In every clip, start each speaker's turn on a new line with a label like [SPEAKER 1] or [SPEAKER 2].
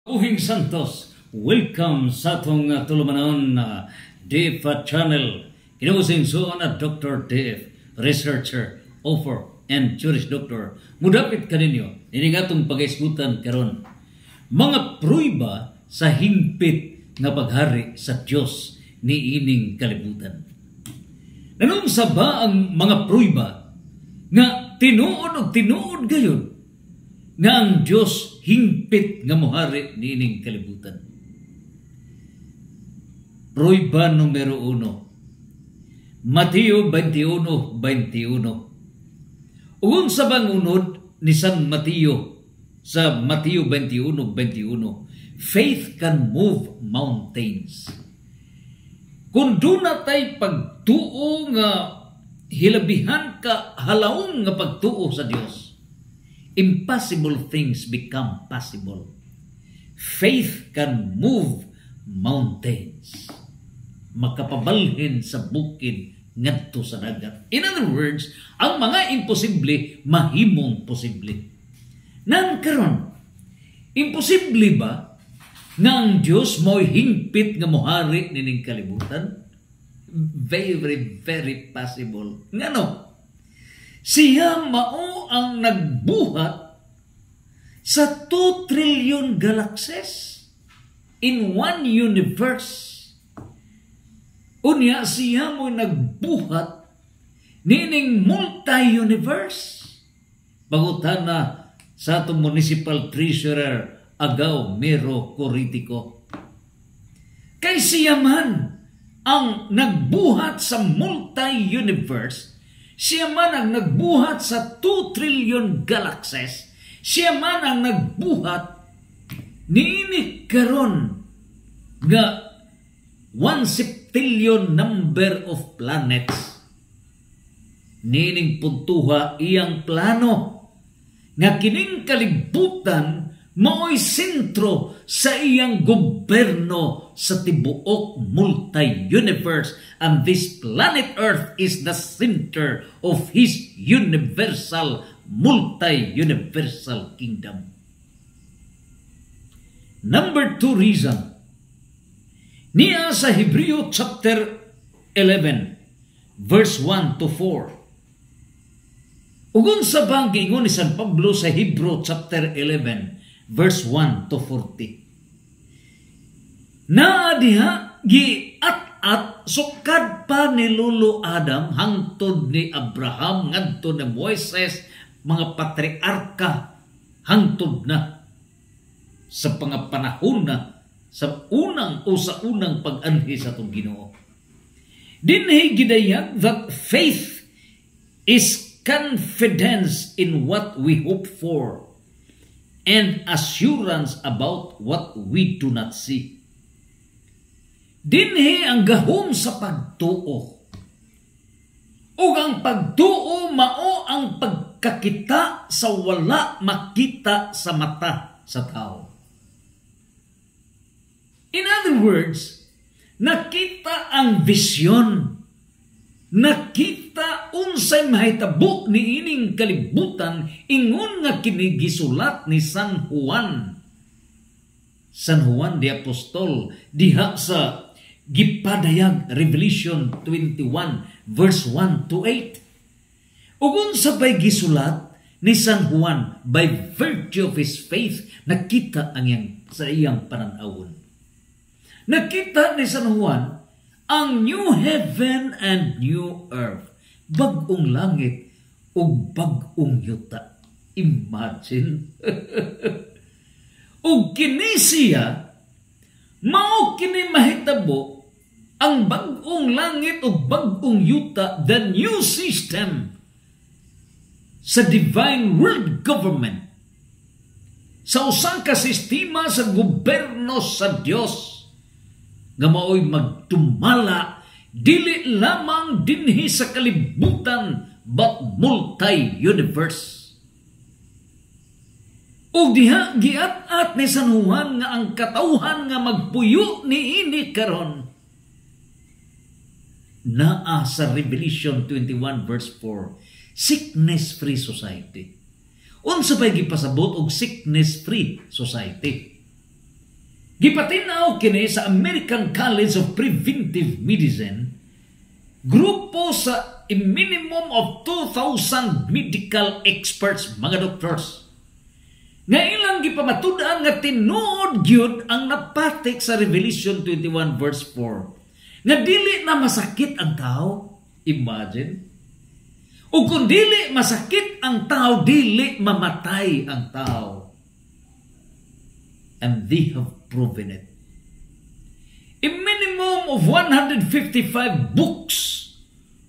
[SPEAKER 1] Uhing Santos, welcome sa atong tulumanon na Dave Channel. Kinusing so na Dr. Dave, researcher, author, and Jewish doctor. Mudapit kaninyo, iningatong pag-isgutan karon. Mga pruiba sa hingpit nga paghari sa Dios ni ining kalibutan. Nanong sa ba ang mga pruiba nga tinuod o tinuod gayon nga ang Dios hingpit nga mohari niining kalibutan. Pruiba numero 1. Mateo 21:21. Ugon sa bangunod ni San Mateo sa Mateo 21:21, faith can move mountains. Kung doon na tayo pagtuo nga hilabihan ka halawong nga pagtuo sa Dios, impossible things become possible. Faith can move mountains. Makapabalhin sa bukid ngadto sa dagat. In other words, ang mga imposible mahimong posible. Nang karon, imposible ba nga ang Dios mo'y hingpit nga mohari nining kalibutan? Very, very possible. Ngano? Siya mao ang nagbuhat sa 2 trillion galaxies in one universe. Unya siya mo nagbuhat nining multi-universe. Bagutan na sa atong municipal treasurer Agaw Mero Coritico. Kay siya man ang nagbuhat sa multi-universe. Siya man ang nagbuhat sa 2 trillion galaxies. Siya man ang nagbuhat niini karon nga 1 septillion number of planets. Nining puntuha iyang plano nga kining kalibutan mao'y sentro sa iyang gobyerno sa tibuok multi-universe, and this planet Earth is the center of His universal, multi-universal kingdom. Number 2 reason. Niya sa Hebreo chapter 11, verse 1 to 4. Ugon sa banggi ingon ni San Pablo sa Hebreo chapter 11, verse 1 to 40. Naadiha giat-at sukad pa ni Lolo Adam hangtod ni Abraham ngadto ni Moises, mga patriarka hangtod na sa pangapanahon na sa unang pag-anhi sa itong Ginoo. Dinhi gidayag that faith is confidence in what we hope for and assurance about what we do not see. Dinhi ang gahom sa pagtuo. Ug ang pagtuo mao ang pagkakita sa wala makita sa mata sa tao. In other words, nakita ang visyon. Nakita unsay mahitabo ni ining kalibutan ingon nga kini gisulat ni San Juan. San Juan the Apostol diha sa gipadayag Revelation 21 verse 1 to 8. Ug unsa bay gisulat ni San Juan, by virtue of his faith nakita ang sa iyang pananawon. Nakita ni San Juan ang new heaven and new earth, bag-ong langit ug bag-ong yuta. Imagine. Ug kini siya mao kini mahitabo ang bag-ong langit ug bag-ong yuta, the new system sa divine world government, sa usang ka sistema sa gobyerno sa Dios nga mao'y magtumala dili lamang dinhi sa kalibutan but multi-universe. Ug diha giat-at ni San Juan nga ang katawhan nga magpuyo niini karon naa sa Revelation 21 verse 4, sickness-free society. Unsa pa'y gipasabot og sickness-free society? Gipatinaw kini sa American College of Preventive Medicine, grupo sa a minimum of 2,000 medical experts, mga doctors, nga ilang gipamatudan nga tinuod gyud ang napatik sa Revelation 21 verse 4 nga dili na masakit ang tao. Imagine. O kung dili masakit ang tao, dili mamatay ang tao. And they have proven it. A minimum of 155 books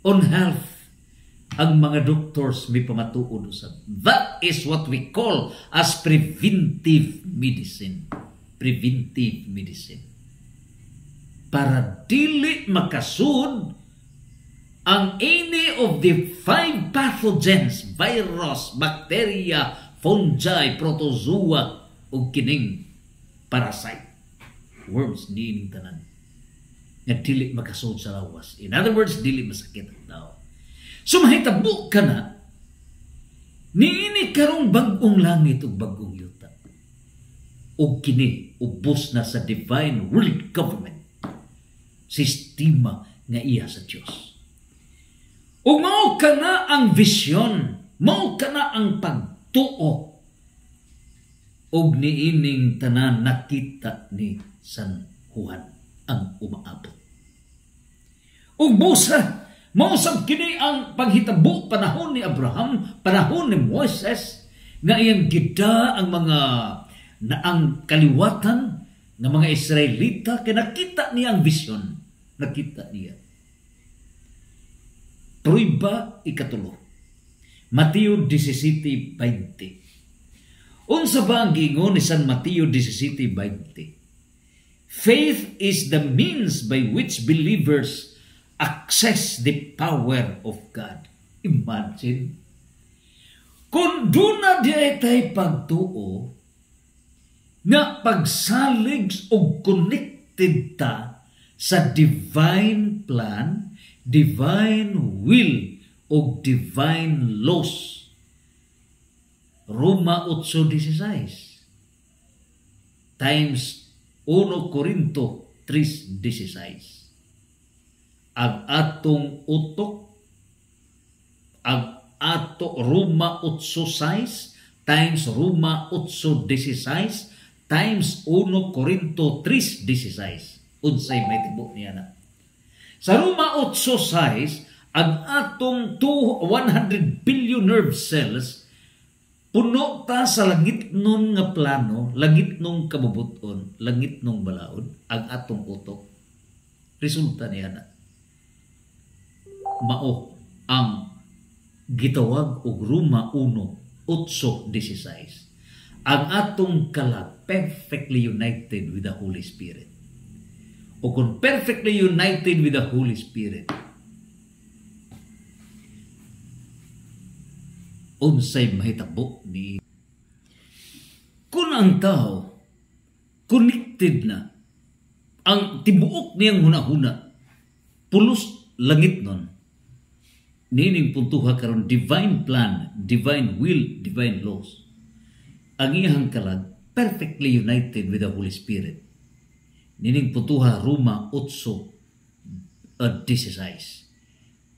[SPEAKER 1] on health ang mga doctors may pamatuod usab. That is what we call as preventive medicine. Preventive medicine. Para dili makasud ang any of the 5 pathogens, virus, bacteria, fungi, protozoa, o kining parasite, worms, niining tanan, nga dili makasud sa lawas. In other words, dili masakit ang tao. So mahitabo ka na, niini karong bagong langit o bagong yuta. O kini, ubos na sa divine world government, sistema nga iya sa Diyos. O mao ka na ang vision, mao ka na ang pagtuo, o niining tanan nakita ni San Juan ang umaabot. O busa, mausap kini ang paghitabo panahon ni Abraham, panahon ni Moises, nga iyang gida ang mga na ang kaliwatan ng mga Israelita, kaya nakita niya ang vision. Nakita niya. Pruiba ikatulo. Mateo 17:20. Unsa ba ang giingon ni San Mateo 17:20? Faith is the means by which believers access the power of God. Imagine. Kung doon na diay tayo pagtuo, nga pagsalig o connected ta sa divine plan, divine will, o divine laws. Roma 8:16 times 1 Corinto 3:16. Ang atong utok, ang ato Roma 8:6 times Roma 8:16 times 1 Corinto 3:16. Unsay may tibo niya na. Sa Roma 8:6, ang atong 100 billion nerve cells puno ta sa langit nun nga plano, langit nung kabubuton, langit nung balaod, ang atong utok. Resulta niya na. Mao ang gitawag og Roma 1:8:16. Ang atong kalag perfectly united with the Holy Spirit. O kung perfectly united with the Holy Spirit, unsay mahitabo ni kung ang tao connected na, ang tibuok niyang hunahuna pulos langit nun, nining puntuha karon divine plan, divine will, divine laws. Ang iyang kalag perfectly united with the Holy Spirit. Nining puntuha Roma 8:16.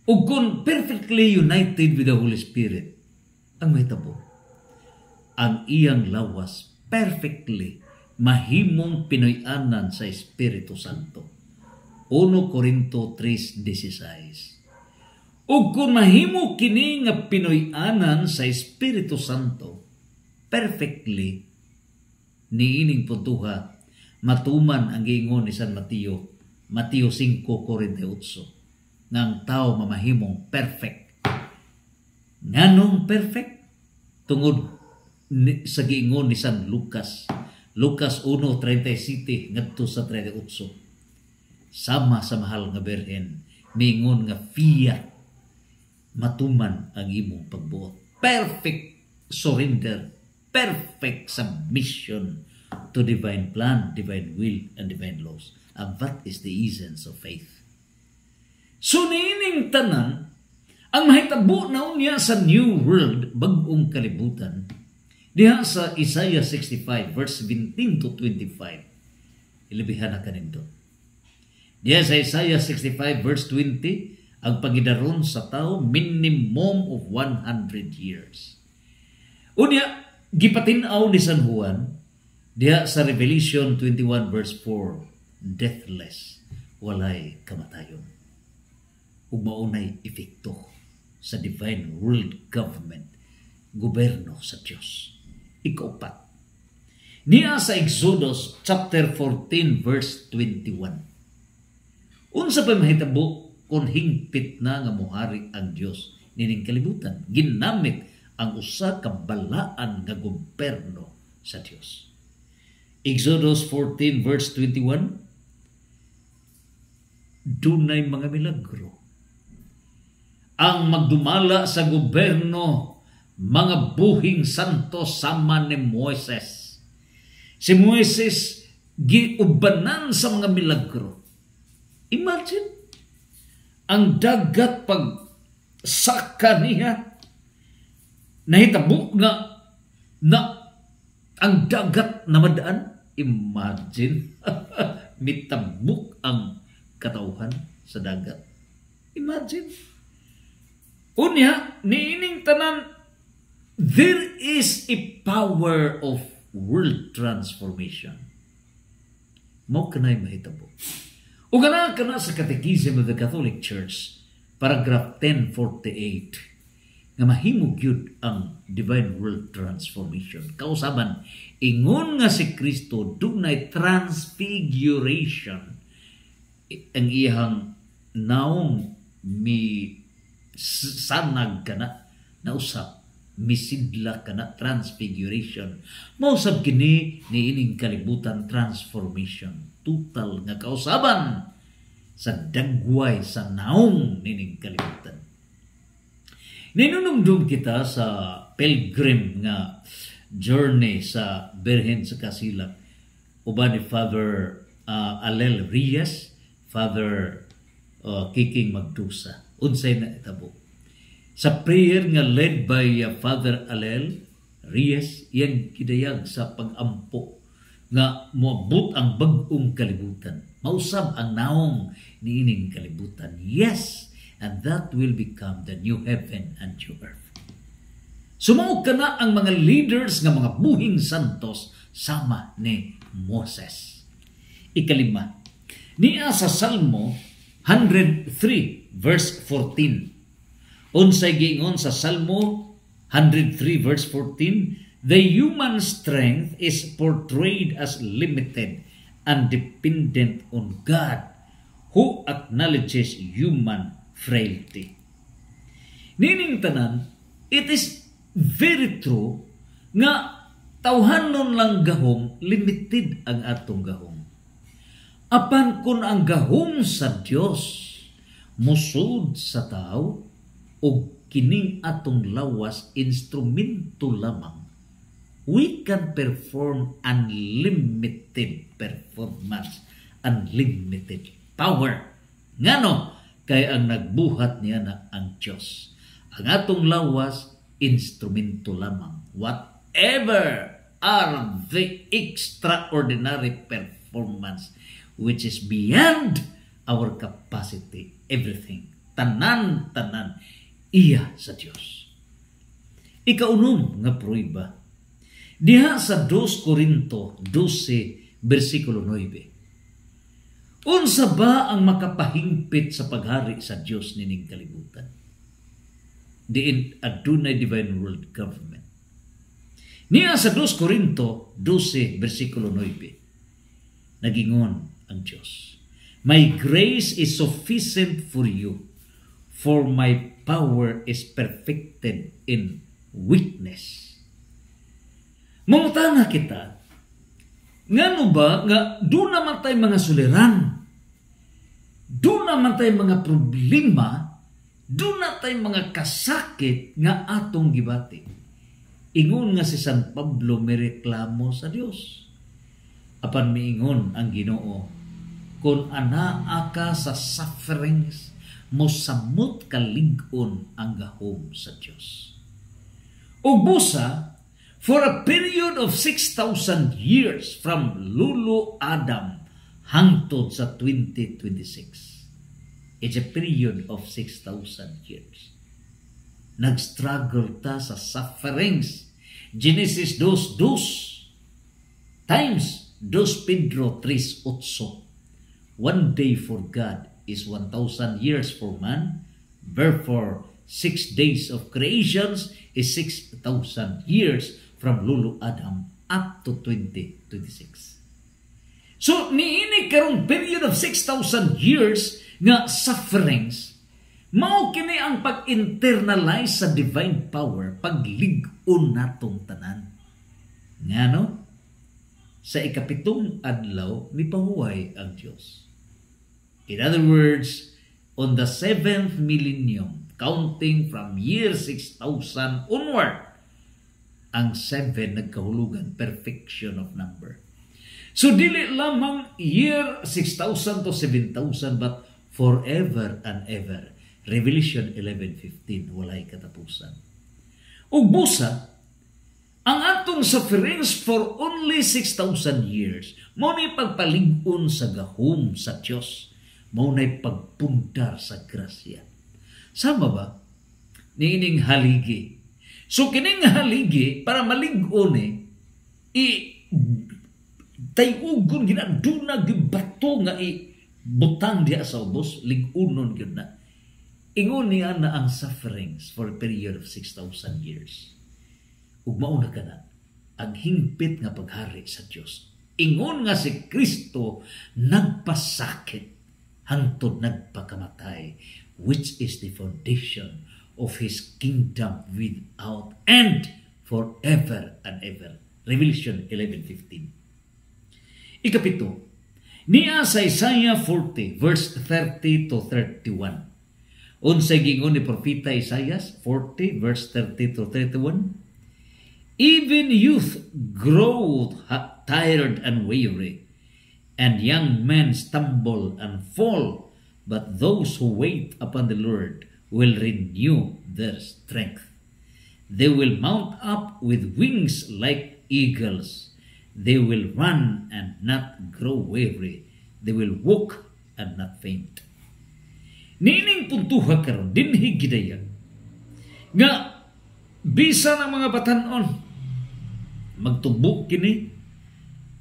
[SPEAKER 1] Ug kung perfectly united with the Holy Spirit, ang mahitabo, ang iyang lawas perfectly mahimong pinoy-anan sa Espiritu Santo. 1 Corinto 3:16. Ug kung mahimo kini nga pinoy-anan sa Espiritu Santo perfectly, niining puntuha matuman ang giingon ni San Mateo, Mateo 5:48, nga ang tao mamahimong perfect. Nganong perfect? Tungod sa giingon ni San Lucas, Lucas 1:37 ngadto sa 38. Sama sa mahal nga Birhen, miingon nga fiat, matuman ang imong pagbuot. Perfect surrender, perfect submission to divine plan, divine will, and divine laws. And that is the essence of faith. So niining tanan, ang mahitabo na unya sa New World, bagong kalibutan, diha sa Isaiah 65, verse 17 to 25. Ilabihan na kanindot. Diya sa Isaiah 65 verse 20, ang pangidaron sa tao minimum of 100 years. Unya, gipatinaw ni San Juan diya sa Revelation 21 verse 4, deathless, walay kamatayon. Ug maunay epekto sa divine world government, gobyerno sa Dios. Ikaupat, niya sa Exodus chapter 14 verse 21. Unsa pa mahitabo kung hingpit na nga mohari ang Dios nining kalibutan? Ginamit ang usa ka balaan nga gobyerno sa Dios. Exodus 14 verse 21, dunay mga milagro. Ang magdumala sa gobyerno, mga buhing santo sama ni Moises. Si Moises giubanan sa mga milagro. Imagine, ang dagat pag saka niya, nahitabo nga na ang dagat na madaan. Imagine, mitabuk ang katauhan sa dagat. Imagine. Unya, niining tanan, there is a power of world transformation. Mao kanay mahitabo. O kana sa Catechism of the Catholic Church, paragraph 1048, nga mahimog yun ang divine world transformation. Kausaban, ingon nga si Kristo dunay transfiguration. Ang iyang naong mi sanag kana na usap, misidla kana, transfiguration. Mausap kini niining kalibutan transformation. Total nga kausaban sa dagway sa naong nining kalibutan. Ninunumdum kita sa pilgrim nga journey sa Birhen sa Kasilak. Uban ni Father Alel Reyes, Father Kiking Magdusa. Unsay na itabo. Sa prayer nga led by Father Alel Reyes, yan kidayag sa pag-ampo nga moabot ang bag-ong kalibutan. Mausab ang naong niining kalibutan. Yes, and that will become the new heaven and new earth. Sumuog ka na ang mga leaders nga mga buhing santos sama ni Moses. Ikalima, niya sa Salmo 103 verse 14. Unsay giingon sa Salmo 103 verse 14, the human strength is portrayed as limited and dependent on God who acknowledges human frailty. Nining tanan, it is very true nga tawhanon lang gahom, limited ang atong gahom. Apan kun ang gahom sa Dios musud sa tao o kining atong lawas instrumento lamang, we can perform unlimited performance, unlimited power. Ngano? Kay ang nagbuhat niya na ang Diyos. Ang atong lawas, instrumento lamang. Whatever are the extraordinary performance which is beyond our capacity, everything, tanan, iya sa Diyos. Ikaunom nga pruiba, diha sa 2 Corinto 12, versikulo 9. Unsa ba ang makapahingpit sa paghari sa Diyos nining kalibutan? Diin adunay divine world government. Niya sa 2 Corinto 12, versikulo 9, nagingon ang Diyos, my grace is sufficient for you, for my power is perfected in weakness. Mangutana kita, ngano ba nga doon naman tayo mga suliran, doon naman tayo mga problema, doon na tayo mga kasakit nga atong gibati. Ingon nga si San Pablo may reklamo sa Dios. Apan miingon ang Ginoo, kung anaa ka sa sufferings, mosamot kalig-on ang gahom sa Dios. Ug busa, for a period of 6,000 years from Lulo Adam hangtod sa 2026. It's a period of 6,000 years. Nag-struggle ta sa sufferings. Genesis 2:2 times 2 Pedro 3:8. One day for God is 1,000 years for man. Therefore, 6 days of creations is 6,000 years from Lulu Adam up to 2026. So, niini karong period of 6,000 years nga sufferings, mao kini ang pag-internalize sa divine power, paglig-on natong tanan. Ngano? Sa ikapitong adlaw, mipahuway ang Diyos. In other words, on the 7th millennium, counting from year 6,000 onward, ang 7 nagkahulugan, perfection of number. So, dili lamang year 6,000 to 7,000, but forever and ever. Revelation 11:15, walay katapusan. Ug busa, ang atong sufferings for only 6,000 years, mao ni pagpalig-on sa gahom sa Dios, mao nay pagpundar sa grasya. Sama ba? Niining haligi. So kining haligi para malig-on tayugon ginaduna gibato nga butang diha sa ubos, lig-unon gyud na. Ingon niya na ang sufferings for a period of 6,000 years. Ug mao na kana ang hingpit nga paghari sa Dios. Ingon nga si Kristo nagpasakit hangtod nagpakamatay, which is the foundation of His kingdom without end forever and ever. Revelation 11:15. Ikapito, niya sa Isaiah 40 verse 30 to 31. Unsay gingon ni propeta Isaiah 40 verse 30 to 31. Even youth grow tired and weary, and young men stumble and fall, but those who wait upon the Lord will renew their strength. They will mount up with wings like eagles. They will run and not grow weary. They will walk and not faint. Nining puntuha karon dinhi gidaya nga bisa ng mga batanon magtubok kini,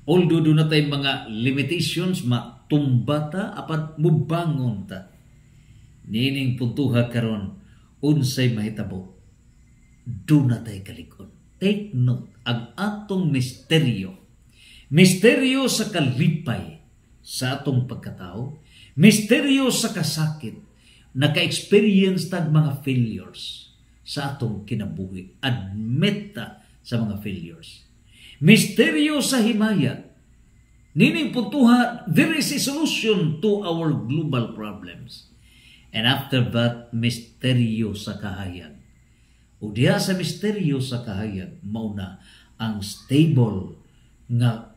[SPEAKER 1] although do na tay mga limitations, matumba ta apan mubangon ta. Nining puntuha karon unsay mahitabo, do na tay kalikon. Take note, ang atong misteryo sa kalipay sa atong pagkatao, misteryo sa kasakit, naka-experience tag mga failures sa atong kinabuhi. Admit ta sa mga failures. Misteryo sa himaya. Nining puntuha, there is a solution to our global problems. And after that, misteryo sa kahayag. O diha sa misteryo sa kahayag, mauna ang stable nga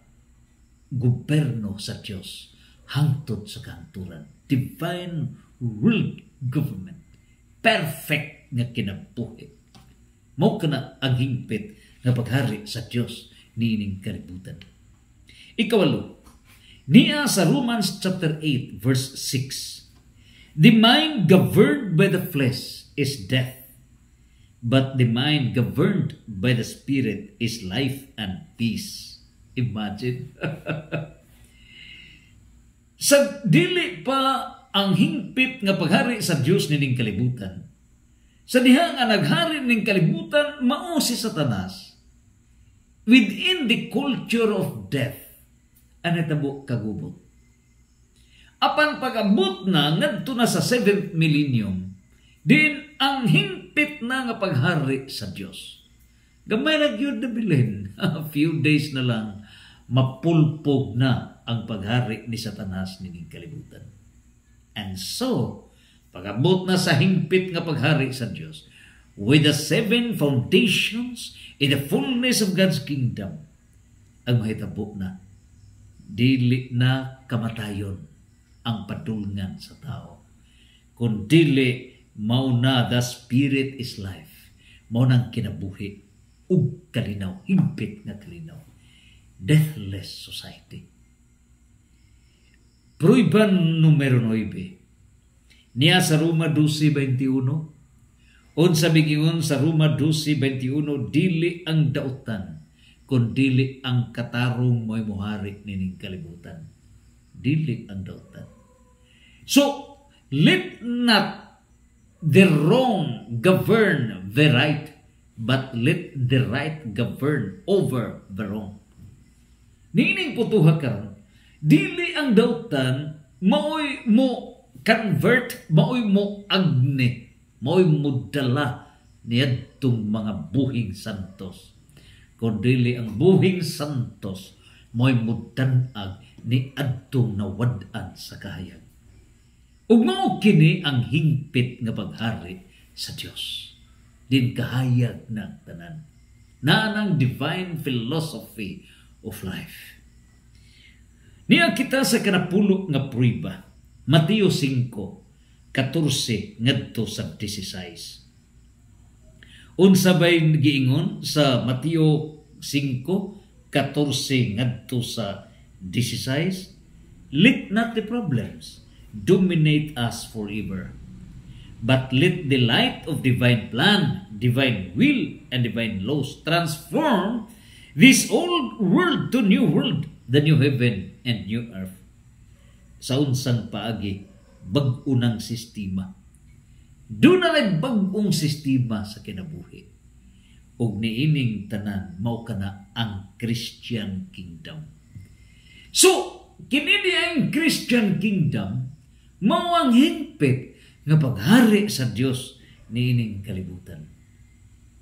[SPEAKER 1] gobyerno sa Diyos hangtod sa kanturan. Divine world government. Perfect nga kinabuhi. Mao kana ang hingpit nga paghari sa Diyos niining kalibutan. Ikawalo, niya sa Romans chapter 8 verse 6. The mind governed by the flesh is death, but the mind governed by the Spirit is life and peace. Imagine. Sa dili pa ang hingpit nga paghari sa Dios nining kalibutan, sa diha nga naghari ning kalibutan, mao si Satanas within the culture of death, anatabo kagubot. Apan pag-abot na ngadto na sa 7th millennium, din ang hingpit na nga paghari sa Dios. Gamay na gyud na bilin. A few days na lang mapulpog na ang paghari ni Satanas nining kalibutan. And so, pag-abot na sa hingpit nga paghari sa Dios, with the 7 foundations in the fullness of God's kingdom, ang mahitabo na dili na kamatayon ang padulngan sa tao, kundili mao na the Spirit is life, mao nang kinabuhi ug kalinaw, hingpit nga kalinaw, deathless society. Pruiba numero 9. Niya sa Roma 12:21. Unsa bigingon sa Roma 12:21, dili ang dautan kun dili ang katarong mo'y muhari nining kalibutan. Dili ang dautan. So, let not the wrong govern the right, but let the right govern over the wrong. Nining putuha karon, dili ang dautan maoy mo convert, maoy mo agne, maoy mo dala niadtong mga buhing santos. Kundili ang buhing santos maoy mo tanag ni adtong nawad-an sa kahayag. Ug mao kini ang hingpit nga paghari sa Dios. Din kahayag ng tanan. Nanang divine philosophy of life. Niya kita sa kanapulo nga pruiba. Mateo 5:14 ngadto sa 16. Unsa bay giingon sa Mateo 5:14 ngadto sa 16? Let not the problems dominate us forever, but let the light of divine plan, divine will, and divine laws transform this old world to new world, the new heaven and new earth. Sa unsang paagi, bag-unang sistema. Doon na rin bag-ong sistema sa kinabuhi. Ug niining tanan, mao kana ang Christian kingdom. So, kini ang Christian kingdom, mao ang hingpit nga paghari sa Dios niining kalibutan.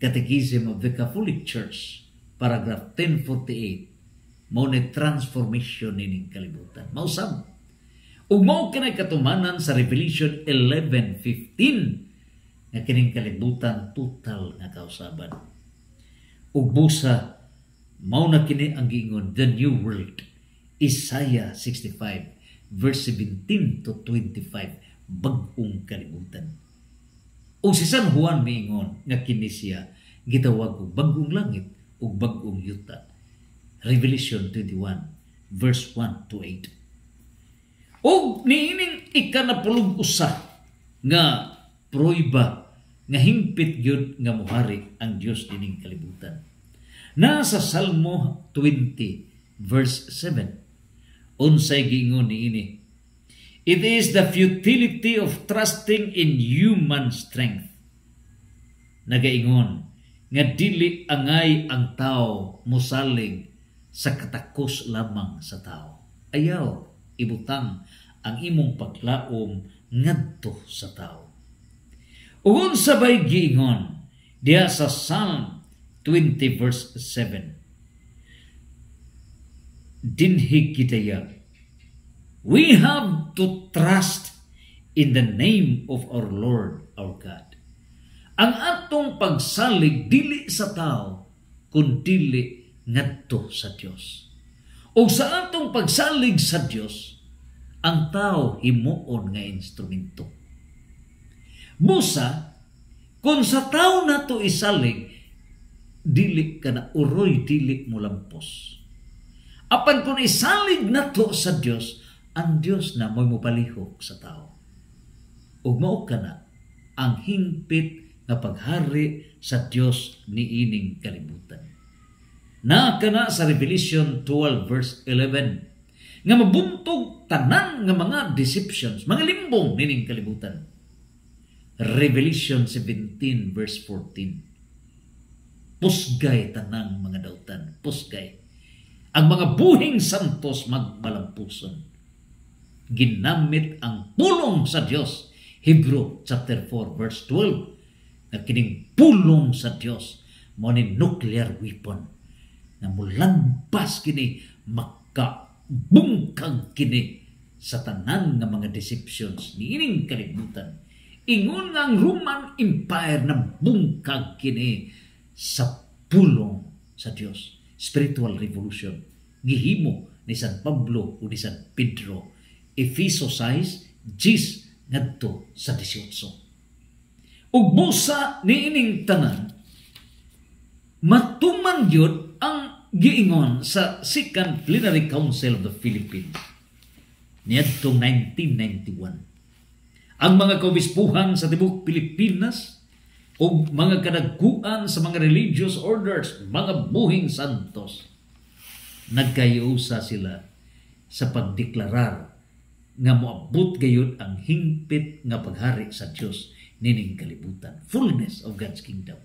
[SPEAKER 1] Catechism of the Catholic Church, paragraph 1048, mao ni transformation niining kalibutan. Mao sab. Ug mao kanay katumanan sa Revelation 11:15 nga kining kalibutan total nga kausaban. Ug busa mao na kini ang giingon the new world. Isaiah 65:17 to 25, bag-ong kalibutan. O si San Juan miingon nga kini siya gitawag og bag-ong langit ug bag-ong yuta. Revelation 21:1 to 8. O niining ikanapulog usa nga pruiba nga hingpit gyud nga muhari ang Dios dining kalibutan. Nasa Salmo 20:7. Unsay giingon niini? It is the futility of trusting in human strength. Nagaingon nga dili angay ang tao mosalig sa katakos lamang sa tao. Ayaw ibutang ang imong paglaom ngadto sa tao. Ug unsa bay giingon diha sa Psalm 20:7? Dinhi kitaya, we have to trust in the name of our Lord, our God. Ang atong pagsalig dili sa tao, kundi ngadto sa Dios. O sa atong pagsalig sa Dios, ang tao himuon nga instrumento. Busa, kung sa tao nato isalig, dili ka na uroy, dili mo lampos. Apan kung isalig nato sa Dios, ang Dios na mo'y mupalihok sa tao. Ug mao kana ang hingpit nga paghari sa Dios niining kalibutan. Na kana sa Revelation 12:11 nga mabuntog tanan nga mga deceptions, mga limbong nining kalibutan. Revelation 17:14. Pusgay tanang mga dautan, pusgay. Ang mga buhing santos magmalampuson. Ginamit ang pulong sa Dios. Hebrew chapter 4:12. Na kining pulong sa Dios mo ni nuclear weapon na mulambas kini makabungkag kini sa tanan nga mga deceptions ni ining kalibutan. Ingon nga ang Roman Empire na bungkag kini sa pulong sa Dios. Spiritual revolution. Gihimo ni San Pablo o ni San Pedro. Efeso 6:10 ngadto sa 18. Ug busa ni ining tanan, matuman gyud ang giingon sa Second Plenary Council of the Philippines. niadtong 1991. Ang mga kaobispuhan sa tibuok Pilipinas o mga kadagkuan sa mga religious orders, mga buhing santos, nagkayusa sila sa pagdeklarar nga moabot gayud ang hingpit nga paghari sa Dios nining kalibutan, fullness of God's kingdom.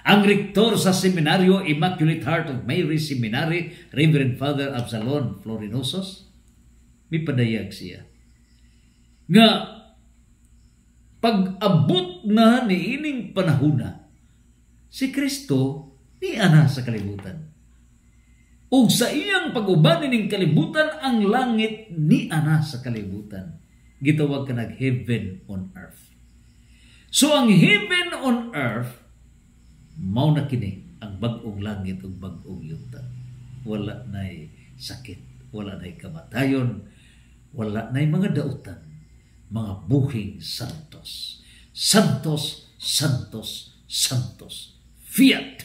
[SPEAKER 1] Ang rektor sa seminaryo Immaculate Heart of Mary Seminary, Reverend Father Absalon Florinosos, may padayag siya nga pag-abot na niining panahuna, si Kristo ni ana sa kalibutan. Ug sa iyang pag-uban ning kalibutan, ang langit ni ana sa kalibutan. Gitawag ka nag heaven on earth. So ang heaven on earth, mao na kini ang bag-ong langit ug bag-ong yuta. Wala na'y sakit, wala na'y kamatayon, wala na'y mga dautan, mga buhing santos. Santos, santos, santos. Fiat.